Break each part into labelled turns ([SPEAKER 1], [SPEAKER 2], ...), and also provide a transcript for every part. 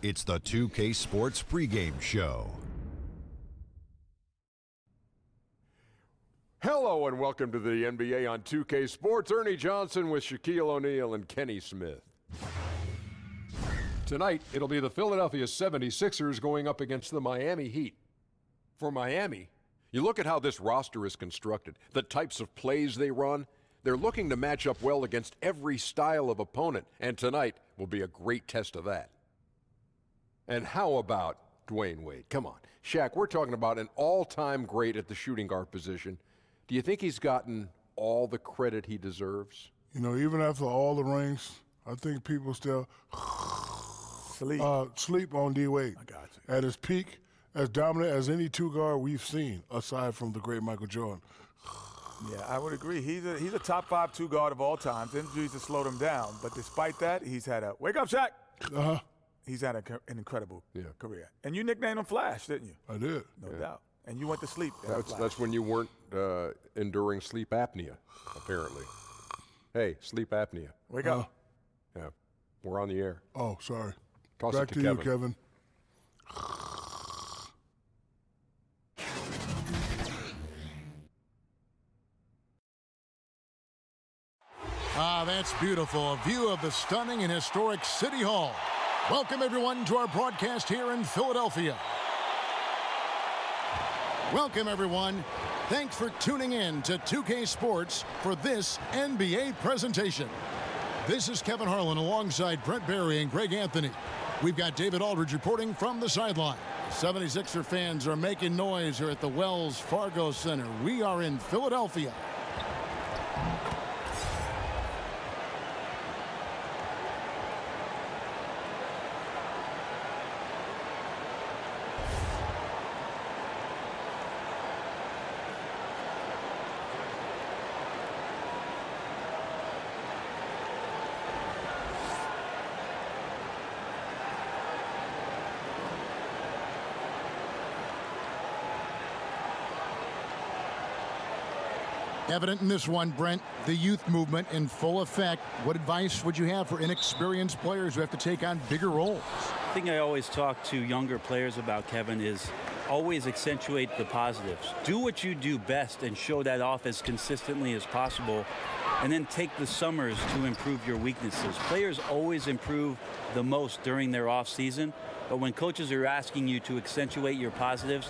[SPEAKER 1] It's the 2K Sports Pregame Show.
[SPEAKER 2] Hello and welcome to the NBA on 2K Sports. Ernie Johnson with Shaquille O'Neal and Kenny Smith. Tonight, it'll be the Philadelphia 76ers going up against the Miami Heat. For Miami, you look at how this roster is constructed, the types of plays they run. They're looking to match up well against every style of opponent, and tonight will be a great test of that. And how about Dwayne Wade? Come on. Shaq, we're talking about an all-time great at the shooting guard position. Do you think he's gotten all the credit he deserves?
[SPEAKER 3] You know, even after all the rings, I think people still sleep on D. Wade.
[SPEAKER 4] I got you.
[SPEAKER 3] At his peak, as dominant as any two-guard we've seen, aside from the great Michael Jordan.
[SPEAKER 4] Yeah, I would agree. He's a top 5 two-guard of all time. Injuries have slowed him down. But despite that, he's had a – wake up, Shaq! He's had an incredible career. And you nicknamed him Flash, didn't you?
[SPEAKER 3] I did.
[SPEAKER 4] No doubt. And you went to sleep.
[SPEAKER 2] That's when you weren't enduring sleep apnea, apparently. Hey, sleep apnea.
[SPEAKER 4] Wake up.
[SPEAKER 2] Yeah, we're on the air.
[SPEAKER 3] Oh, sorry.
[SPEAKER 2] Toss
[SPEAKER 3] Back
[SPEAKER 2] it
[SPEAKER 3] to you, Kevin.
[SPEAKER 5] Ah, that's beautiful. A view of the stunning and historic City Hall. Welcome, everyone, to our broadcast here in Philadelphia. Welcome, everyone. Thanks for tuning in to 2K Sports for this NBA presentation. This is Kevin Harlan alongside Brent Barry and Greg Anthony. We've got David Aldridge reporting from the sideline. 76er fans are making noise here at the Wells Fargo Center. We are in Philadelphia. Evident in this one, Brent, the youth movement in full effect. What advice would you have for inexperienced players who have to take on bigger roles?
[SPEAKER 6] The thing I always talk to younger players about, Kevin, is always accentuate the positives. Do what you do best and show that off as consistently as possible, and then take the summers to improve your weaknesses. Players always improve the most during their off season, but when coaches are asking you to accentuate your positives,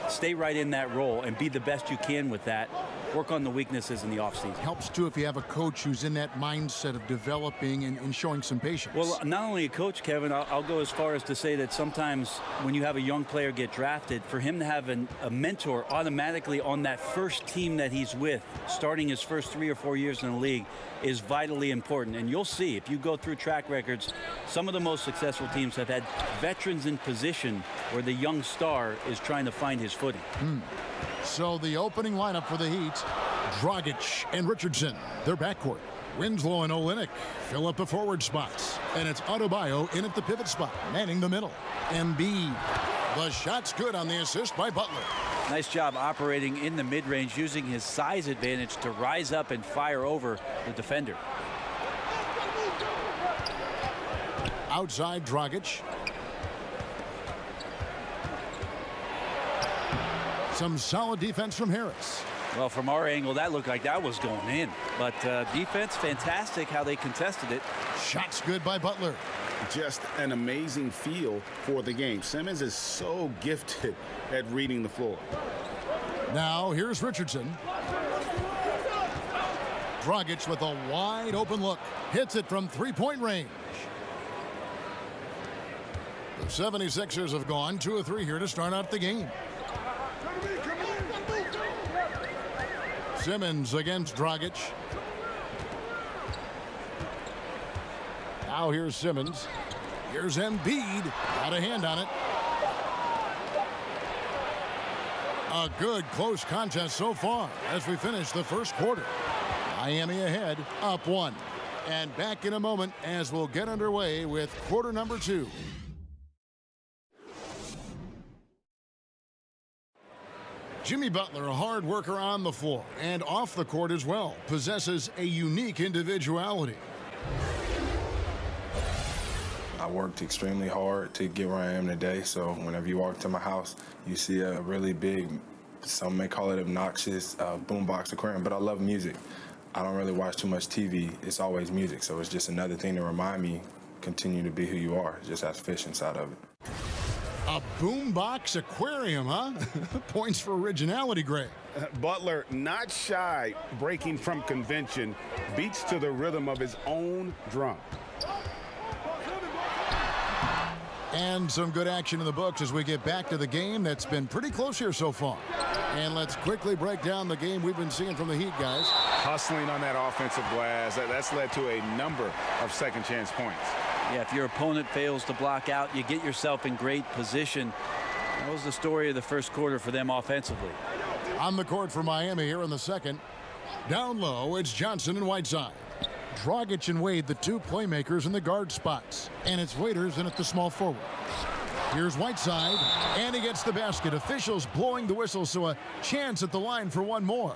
[SPEAKER 6] stay right in that role and be the best you can with that. Work on the weaknesses in the offseason.
[SPEAKER 5] Helps, too, if you have a coach who's in that mindset of developing and showing some patience.
[SPEAKER 6] Well, not only a coach, Kevin, I'll go as far as to say that sometimes when you have a young player get drafted, for him to have a mentor automatically on that first team that he's with, starting his first 3 or 4 years in the league, is vitally important. And you'll see, if you go through track records, some of the most successful teams have had veterans in position where the young star is trying to find his footing.
[SPEAKER 5] So the opening lineup for the Heat, Dragic and Richardson, their backcourt. Winslow and Olynyk fill up the forward spots. And it's Adebayo in at the pivot spot, manning the middle. Embiid. The shot's good on the assist by Butler.
[SPEAKER 6] Nice job operating in the mid-range, using his size advantage to rise up and fire over the defender.
[SPEAKER 5] Outside, Dragic. Some solid defense from Harris.
[SPEAKER 6] Well, from our angle, that looked like that was going in. But defense, fantastic how they contested it.
[SPEAKER 5] Shots good by Butler.
[SPEAKER 7] Just an amazing feel for the game. Simmons is so gifted at reading the floor.
[SPEAKER 5] Now, here's Richardson. Dragic with a wide open look. Hits it from three-point range. The 76ers have gone 2 of 3 here to start out the game. Simmons against Dragic. Now here's Simmons. Here's Embiid. Got a hand on it. A good close contest so far as we finish the first quarter. Miami ahead, up 1. And back in a moment as we'll get underway with quarter number 2. Jimmy Butler, a hard worker on the floor and off the court as well, possesses a unique individuality.
[SPEAKER 8] I worked extremely hard to get where I am today. So whenever you walk to my house, you see a really big, some may call it obnoxious boombox aquarium, but I love music. I don't really watch too much TV. It's always music. So it's just another thing to remind me, continue to be who you are. It just has fish inside of it.
[SPEAKER 5] A boombox aquarium, huh? Points for originality, Greg.
[SPEAKER 7] Butler, not shy, breaking from convention, beats to the rhythm of his own drum.
[SPEAKER 5] And some good action in the books as we get back to the game that's been pretty close here so far. And let's quickly break down the game we've been seeing from the Heat, guys.
[SPEAKER 7] Hustling on that offensive glass, that's led to a number of second chance points.
[SPEAKER 6] Yeah, if your opponent fails to block out, you get yourself in great position. That was the story of the first quarter for them offensively.
[SPEAKER 5] On the court for Miami here in the second. Down low, it's Johnson and Whiteside. Dragic and Wade, the two playmakers in the guard spots. And it's Waiters in at the small forward. Here's Whiteside, and he gets the basket. Officials blowing the whistle, so a chance at the line for one more.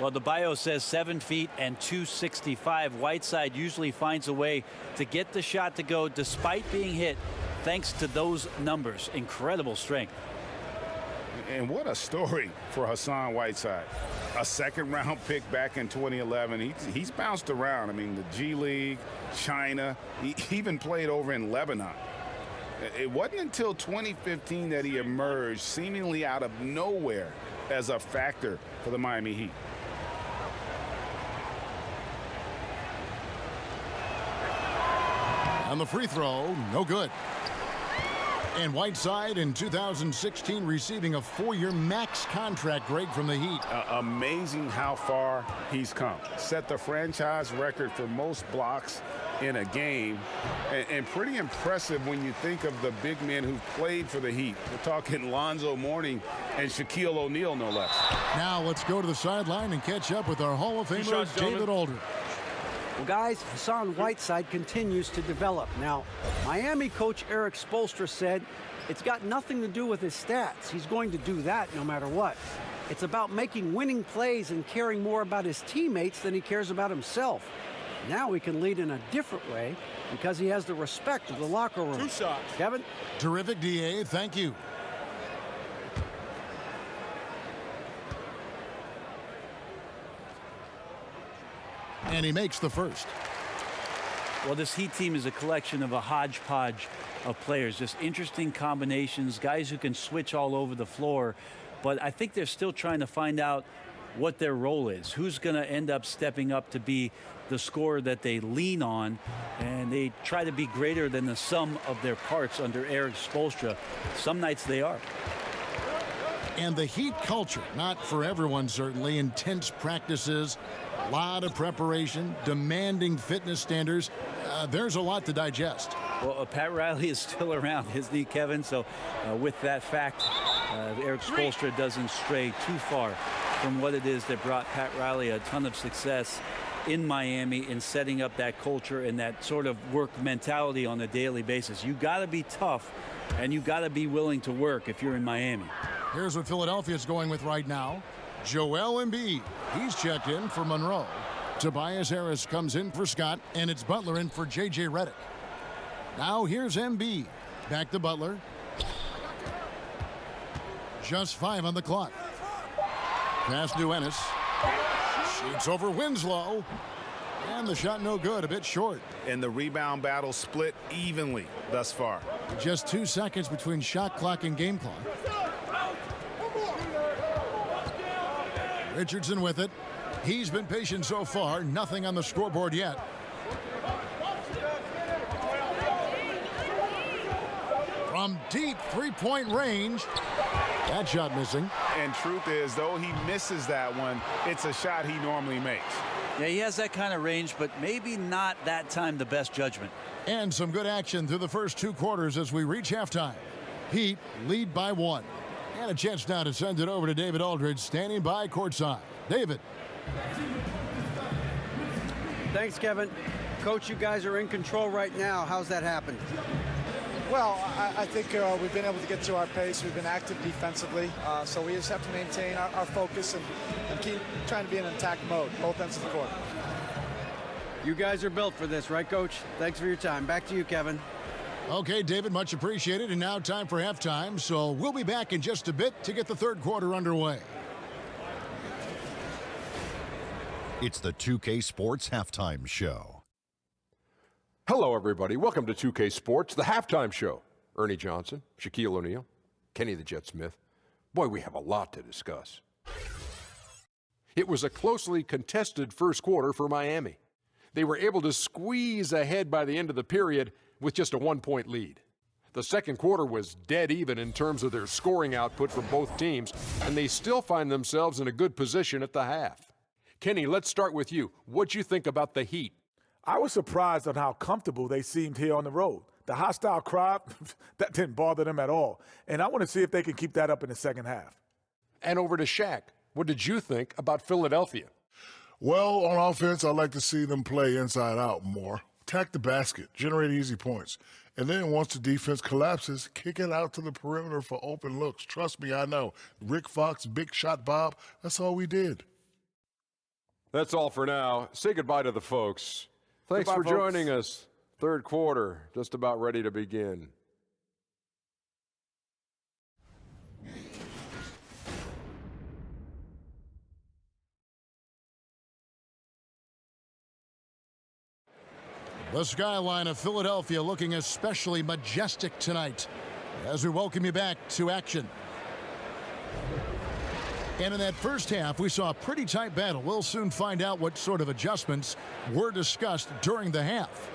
[SPEAKER 6] Well, the bio says 7 feet and 265. Whiteside usually finds a way to get the shot to go despite being hit, thanks to those numbers. Incredible strength.
[SPEAKER 7] And what a story for Hassan Whiteside. A second-round pick back in 2011. He's bounced around. I mean, the G League, China, he even played over in Lebanon. It wasn't until 2015 that he emerged seemingly out of nowhere as a factor for the Miami Heat.
[SPEAKER 5] On the free throw, no good. And Whiteside in 2016 receiving a 4-year max contract, Greg, from the Heat.
[SPEAKER 7] Amazing how far he's come. Set the franchise record for most blocks in a game. And pretty impressive when you think of the big men who've played for the Heat. We're talking Lonzo Mourning and Shaquille O'Neal, no less.
[SPEAKER 5] Now let's go to the sideline and catch up with our Hall of Famer, David Aldridge.
[SPEAKER 9] Well, guys, Hassan Whiteside continues to develop. Now, Miami coach Eric Spoelstra said it's got nothing to do with his stats. He's going to do that no matter what. It's about making winning plays and caring more about his teammates than he cares about himself. Now he can lead in a different way because he has the respect of the locker room.
[SPEAKER 4] 2 shots.
[SPEAKER 9] Kevin?
[SPEAKER 5] Terrific, DA. Thank you. And he makes the first.
[SPEAKER 6] Well, this Heat team is a collection of a hodgepodge of players, just interesting combinations, guys who can switch all over the floor. But I think they're still trying to find out what their role is, who's going to end up stepping up to be the scorer that they lean on, and they try to be greater than the sum of their parts under Eric Spoelstra. Some nights they are.
[SPEAKER 5] And the Heat culture, not for everyone certainly, intense practices, a lot of preparation, demanding fitness standards. There's a lot to digest.
[SPEAKER 6] Well, Pat Riley is still around, isn't he, Kevin? So with that fact, Eric Spoelstra doesn't stray too far from what it is that brought Pat Riley a ton of success in Miami in setting up that culture and that sort of work mentality on a daily basis. You got to be tough, and you got to be willing to work if you're in Miami.
[SPEAKER 5] Here's what Philadelphia's going with right now. Joel Embiid, he's checked in for Monroe. Tobias Harris comes in for Scott, and it's Butler in for J.J. Redick. Now here's Embiid. Back to Butler. Just 5 on the clock. Pass to Ennis. Shoots over Winslow. And the shot no good, a bit short.
[SPEAKER 7] And the rebound battle split evenly thus far.
[SPEAKER 5] Just 2 seconds between shot clock and game clock. Richardson with it. He's been patient so far. Nothing on the scoreboard yet. From deep three-point range. That shot missing.
[SPEAKER 7] And truth is, though he misses that one, it's a shot he normally makes.
[SPEAKER 6] Yeah, he has that kind of range, but maybe not that time the best judgment.
[SPEAKER 5] And some good action through the first 2 quarters as we reach halftime. Heat lead by 1. And a chance now to send it over to David Aldridge, standing by courtside. David.
[SPEAKER 9] Thanks, Kevin. Coach, you guys are in control right now. How's that happened?
[SPEAKER 10] Well, I think we've been able to get to our pace. We've been active defensively, so we just have to maintain our focus and keep trying to be in an attack mode, both ends of the court.
[SPEAKER 9] You guys are built for this, right, Coach? Thanks for your time. Back to you, Kevin.
[SPEAKER 5] Okay, David, much appreciated. And now time for halftime. So we'll be back in just a bit to get the third quarter underway.
[SPEAKER 1] It's the 2K Sports Halftime Show.
[SPEAKER 2] Hello, everybody. Welcome to 2K Sports, the halftime show. Ernie Johnson, Shaquille O'Neal, Kenny the Jet Smith. Boy, we have a lot to discuss. It was a closely contested first quarter for Miami. They were able to squeeze ahead by the end of the period with just a 1-point lead. The second quarter was dead even in terms of their scoring output for both teams, and they still find themselves in a good position at the half. Kenny, let's start with you. What'd you think about the Heat?
[SPEAKER 4] I was surprised on how comfortable they seemed here on the road. The hostile crowd, that didn't bother them at all. And I want to see if they can keep that up in the second half.
[SPEAKER 2] And over to Shaq. What did you think about Philadelphia?
[SPEAKER 3] Well, on offense, I'd like to see them play inside out more. Attack the basket, generate easy points. And then once the defense collapses, kick it out to the perimeter for open looks. Trust me, I know. Rick Fox, Big Shot Bob, that's all we did.
[SPEAKER 2] That's all for now. Say goodbye to the folks. Thanks for joining us. Third quarter, just about ready to begin.
[SPEAKER 5] The skyline of Philadelphia looking especially majestic tonight as we welcome you back to action. And in that first half, we saw a pretty tight battle. We'll soon find out what sort of adjustments were discussed during the half.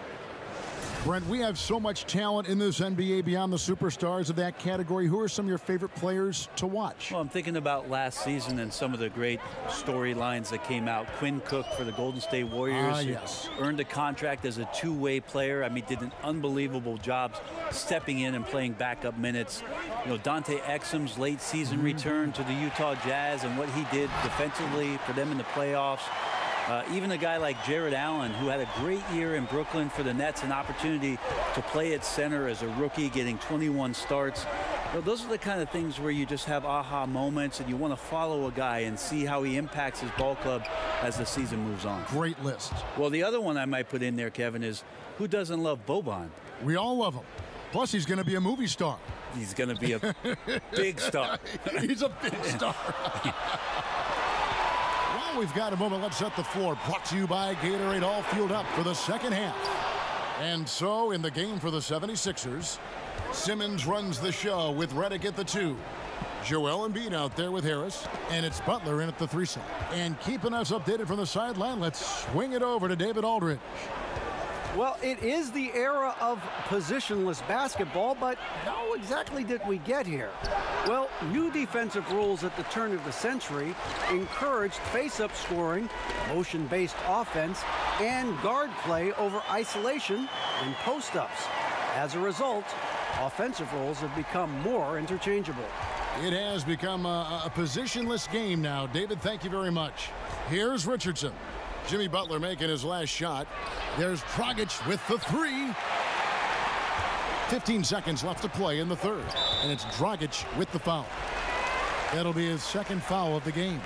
[SPEAKER 5] Brent, we have so much talent in this NBA beyond the superstars of that category. Who are some of your favorite players to watch?
[SPEAKER 6] Well, I'm thinking about last season and some of the great storylines that came out. Quinn Cook for the Golden State Warriors.
[SPEAKER 5] Yes.
[SPEAKER 6] Earned a contract as a two-way player. I mean, did an unbelievable job stepping in and playing backup minutes. You know, Dante Exum's late season return to the Utah Jazz and what he did defensively for them in the playoffs. Even a guy like Jared Allen, who had a great year in Brooklyn for the Nets, an opportunity to play at center as a rookie, getting 21 starts. You know, those are the kind of things where you just have aha moments and you want to follow a guy and see how he impacts his ball club as the season moves on.
[SPEAKER 5] Great list.
[SPEAKER 6] Well, the other one I might put in there, Kevin, is who doesn't love Boban?
[SPEAKER 5] We all love him. Plus, he's going to be a movie star.
[SPEAKER 6] He's going to be a big star.
[SPEAKER 5] He's a big star. Well, we've got a moment. Let's set the floor. Brought to you by Gatorade, all fueled up for the second half. And so, in the game for the 76ers, Simmons runs the show with Redick at the 2. Joel Embiid out there with Harris. And it's Butler in at the 3 slot. And keeping us updated from the sideline, let's swing it over to David Aldridge.
[SPEAKER 9] Well, it is the era of positionless basketball, but how exactly did we get here? Well, new defensive rules at the turn of the century encouraged face-up scoring, motion-based offense, and guard play over isolation and post-ups. As a result, offensive roles have become more interchangeable.
[SPEAKER 5] It has become a positionless game now. David, thank you very much. Here's Richardson. Jimmy Butler making his last shot. There's Dragic with the 3. 15 seconds left to play in the third. And it's Dragic with the foul. That'll be his second foul of the game.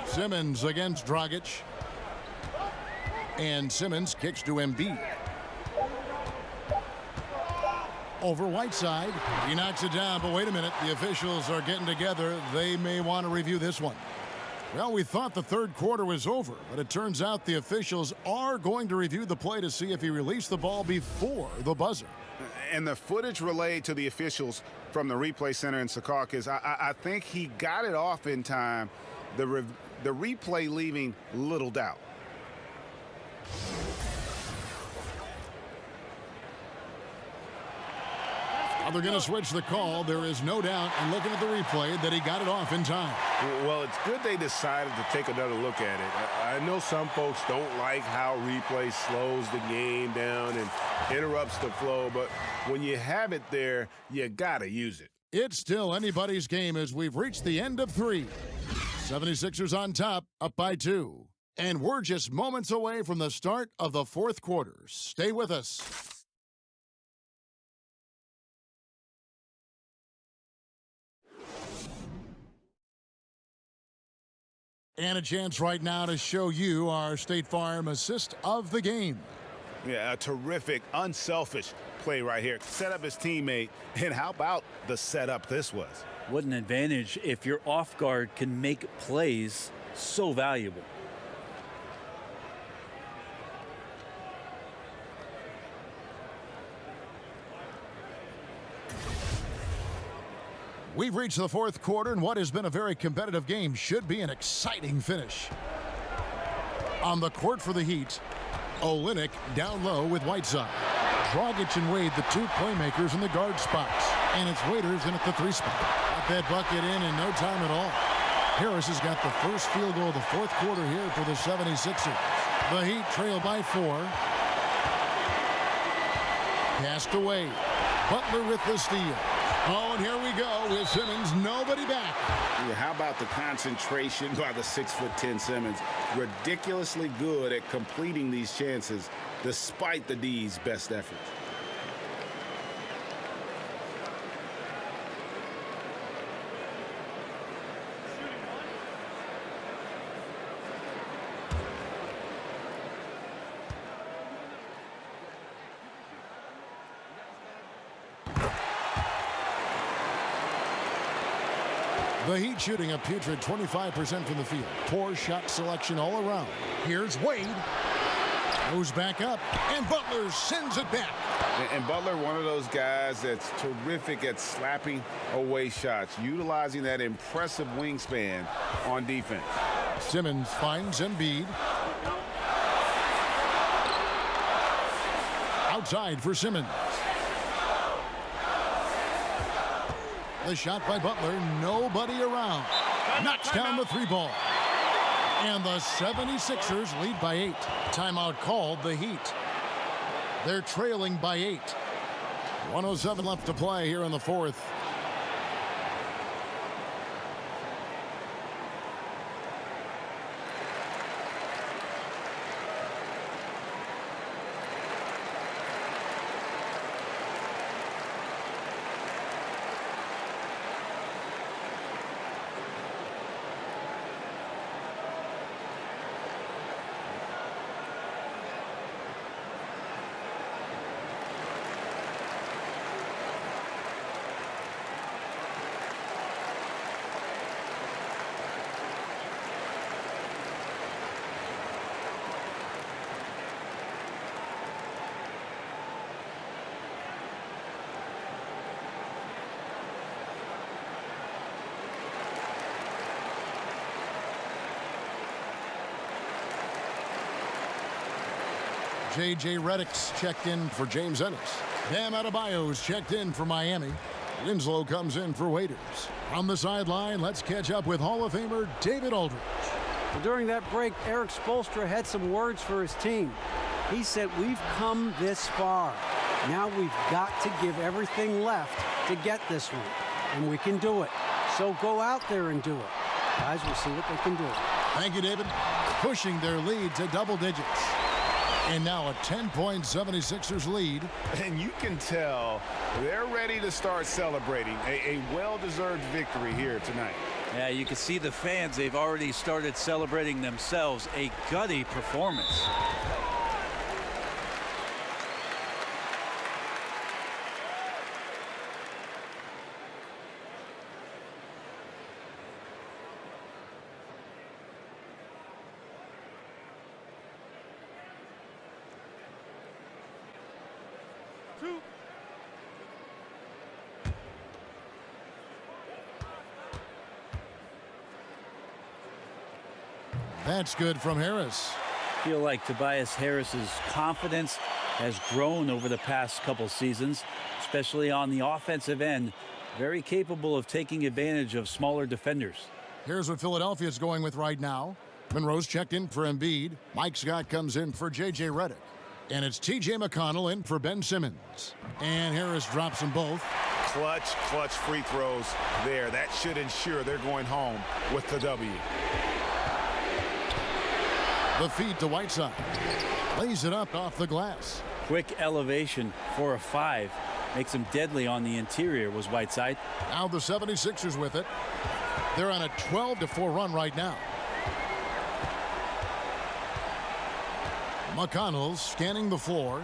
[SPEAKER 5] Simmons against Dragic. And Simmons kicks to Embiid. Over Whiteside. He knocks it down, but wait a minute. The officials are getting together. They may want to review this one. Well, we thought the third quarter was over, but it turns out the officials are going to review the play to see if he released the ball before the buzzer.
[SPEAKER 7] And the footage relayed to the officials from the replay center in Secaucus, I think he got it off in time. The replay leaving little doubt.
[SPEAKER 5] They're going to switch the call. There is no doubt, and looking at the replay, that he got it off in time.
[SPEAKER 7] Well, it's good they decided to take another look at it. I know some folks don't like how replay slows the game down and interrupts the flow, but when you have it there, you got to use it.
[SPEAKER 5] It's still anybody's game as we've reached the end of 3. 76ers on top, up by 2. And we're just moments away from the start of the fourth quarter. Stay with us. And a chance right now to show you our State Farm assist of the game.
[SPEAKER 7] Yeah, a terrific, unselfish play right here. Set up his teammate, and how about the setup this was?
[SPEAKER 6] What an advantage if your off guard can make plays so valuable.
[SPEAKER 5] We've reached the fourth quarter, and what has been a very competitive game should be an exciting finish. On the court for the Heat, Olynyk down low with Whiteside. Dragic and Wade, the two playmakers in the guard spots. And it's Waiters in at the 3 spot. Got that bucket in no time at all. Harris has got the first field goal of the fourth quarter here for the 76ers. The Heat trail by 4. Passed away. Butler with the steal. Oh, and here we go with Simmons, nobody back.
[SPEAKER 7] Yeah, how about the concentration by the 6'10" Simmons? Ridiculously good at completing these chances despite the D's best efforts.
[SPEAKER 5] The Heat shooting a putrid 25% from the field. Poor shot selection all around. Here's Wade. Goes back up, and Butler sends it back.
[SPEAKER 7] And Butler, one of those guys that's terrific at slapping away shots, utilizing that impressive wingspan on defense.
[SPEAKER 5] Simmons finds Embiid. Outside for Simmons. The shot by Butler, nobody around. Knocks down the 3 ball. And the 76ers lead by 8. Timeout called, the Heat. They're trailing by 8. 1:07 left to play here in the fourth. J.J. Redick's checked in for James Ennis. Bam Adebayo's checked in for Miami. Winslow comes in for Waiters. On the sideline, let's catch up with Hall of Famer David Aldridge.
[SPEAKER 9] Well, during that break, Eric Spoelstra had some words for his team. He said, we've come this far. Now we've got to give everything left to get this one. And we can do it. So go out there and do it. Guys, we'll see what they can do.
[SPEAKER 5] Thank you, David. Pushing their lead to double digits. And now a 10-point 76ers lead.
[SPEAKER 7] And you can tell they're ready to start celebrating a well-deserved victory here tonight.
[SPEAKER 6] Yeah, you can see the fans. They've already started celebrating themselves. A gutty performance.
[SPEAKER 5] That's good from Harris.
[SPEAKER 6] I feel like Tobias Harris's confidence has grown over the past couple seasons, especially on the offensive end. Very capable of taking advantage of smaller defenders.
[SPEAKER 5] Here's what Philadelphia's going with right now. Monroe's checked in for Embiid. Mike Scott comes in for J.J. Redick. And it's T.J. McConnell in for Ben Simmons. And Harris drops them both.
[SPEAKER 7] Clutch free throws there. That should ensure they're going home with the W.
[SPEAKER 5] The feed to Whiteside. Lays it up off the glass.
[SPEAKER 6] Quick elevation for a 5. Makes him deadly on the interior was Whiteside.
[SPEAKER 5] Now the 76ers with it. They're on a 12-4 run right now. McConnell's scanning the floor.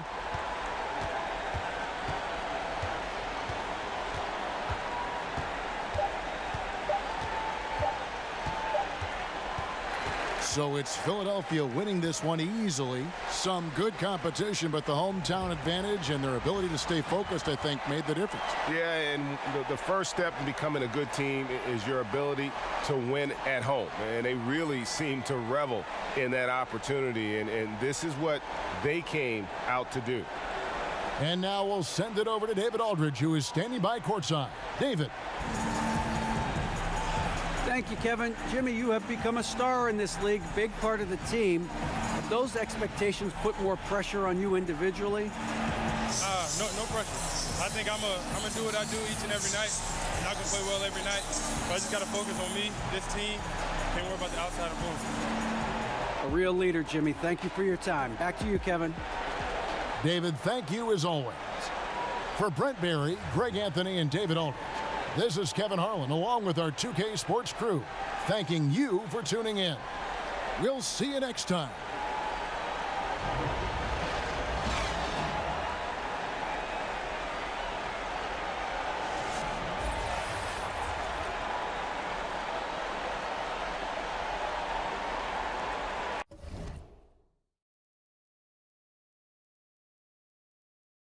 [SPEAKER 5] So it's Philadelphia winning this one easily. Some good competition, but the hometown advantage and their ability to stay focused, I think, made the difference.
[SPEAKER 7] Yeah, and the first step in becoming a good team is your ability to win at home. And they really seem to revel in that opportunity, and this is what they came out to do.
[SPEAKER 5] And now we'll send it over to David Aldridge, who is standing by courtside. David.
[SPEAKER 9] Thank you, Kevin. Jimmy, you have become a star in this league, big part of the team. Have those expectations put more pressure on you individually?
[SPEAKER 11] No pressure. I think I'm gonna do what I do each and every night. I'm not gonna play well every night, but I just gotta focus on me, this team. Can't worry about the outside influence.
[SPEAKER 9] A real leader, Jimmy. Thank you for your time. Back to you, Kevin.
[SPEAKER 5] David, thank you as always. For Brent Barry, Greg Anthony, and David Aldridge, this is Kevin Harlan, along with our 2K Sports crew, thanking you for tuning in. We'll see you next time.